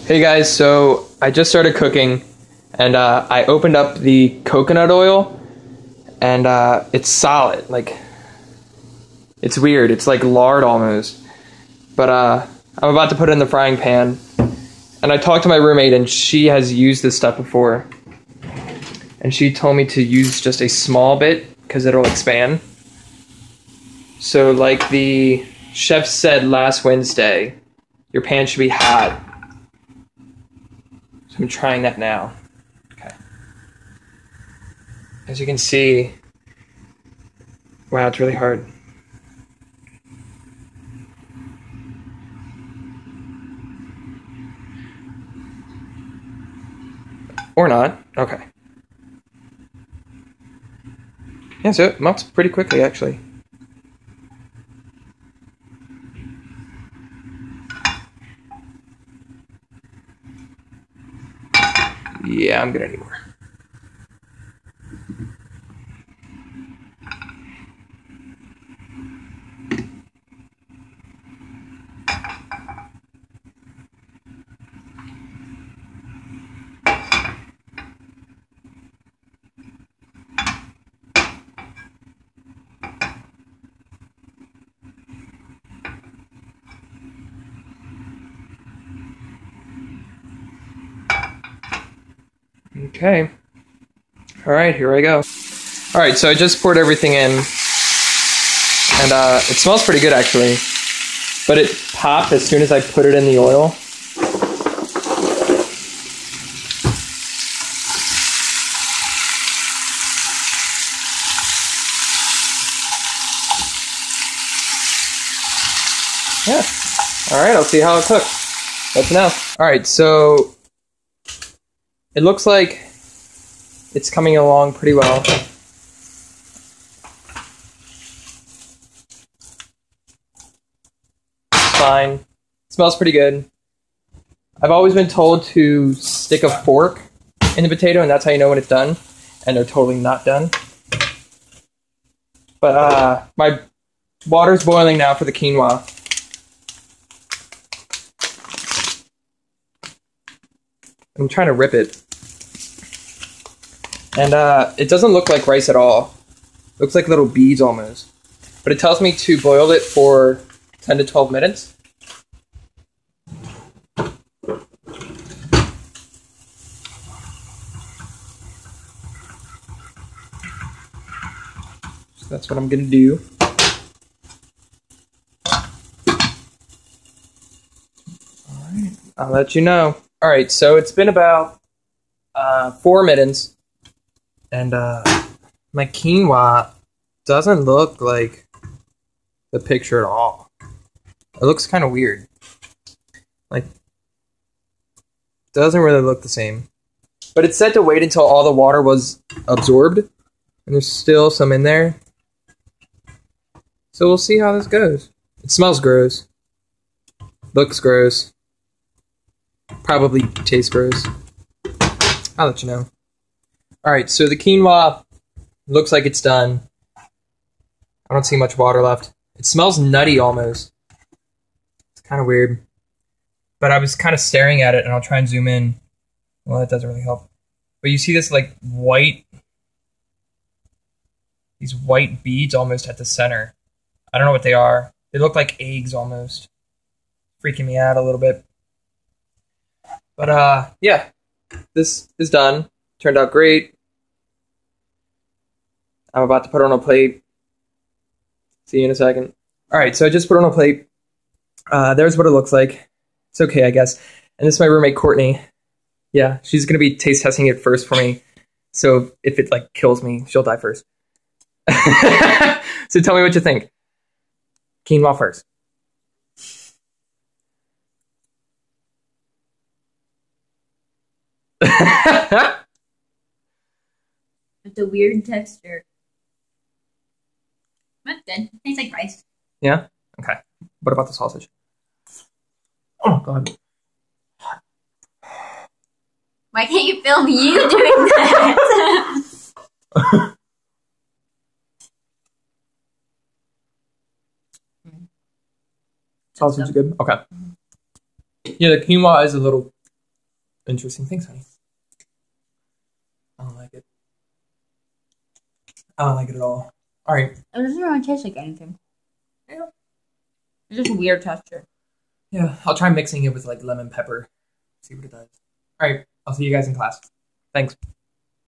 Hey guys, so I just started cooking and I opened up the coconut oil and it's solid. Like, it's weird. It's like lard almost. But I'm about to put it in the frying pan. And I talked to my roommate and she has used this stuff before. And she told me to use just a small bit because it'll expand. So like the chef said last Wednesday, your pan should be hot. So I'm trying that now. Okay. As you can see, wow, it's really hard. Or not. Okay. Yeah, so it melts pretty quickly, actually. Yeah, I'm gonna need more. Okay. All right, here I go. All right, so I just poured everything in, and it smells pretty good actually, but it popped as soon as I put it in the oil. Yeah. All right, I'll see how it cooks. Let me know. All right, so it looks like it's coming along pretty well. Fine. It smells pretty good. I've always been told to stick a fork in the potato, and that's how you know when it's done. And they're totally not done. But my water's boiling now for the quinoa. I'm trying to rip it. And it doesn't look like rice at all. It looks like little beads almost. But it tells me to boil it for 10 to 12 minutes. So that's what I'm gonna do. Alright, I'll let you know. Alright, so it's been about 4 minutes. And my quinoa doesn't look like the picture at all. It looks kind of weird. Like, doesn't really look the same. But it's said to wait until all the water was absorbed. And there's still some in there. So we'll see how this goes. It smells gross. Looks gross. Probably tastes gross. I'll let you know. Alright, so the quinoa looks like it's done. I don't see much water left. It smells nutty almost. It's kind of weird. But I was kind of staring at it, and I'll try and zoom in. Well, that doesn't really help. But you see this like white... these white beads almost at the center. I don't know what they are. They look like eggs almost. Freaking me out a little bit. But yeah. This is done. Turned out great. I'm about to put it on a plate. See you in a second. Alright, so I just put it on a plate. There's what it looks like. It's okay, I guess. And this is my roommate, Courtney. Yeah, she's going to be taste testing it first for me. So if it, like, kills me, she'll die first. So tell me what you think. Quinoa first. It's a weird texture. That's good. Tastes like rice. Yeah? Okay. What about the sausage? Oh, God. Why can't you film you doing that? Sausage is good? Okay. Yeah, the quinoa is a little Interesting. Thanks, honey. I don't like it. I don't like it at all. All right. It doesn't really taste like anything. Yeah. It's just a weird texture. Yeah. I'll try mixing it with like lemon pepper. See what it does. All right. I'll see you guys in class. Thanks.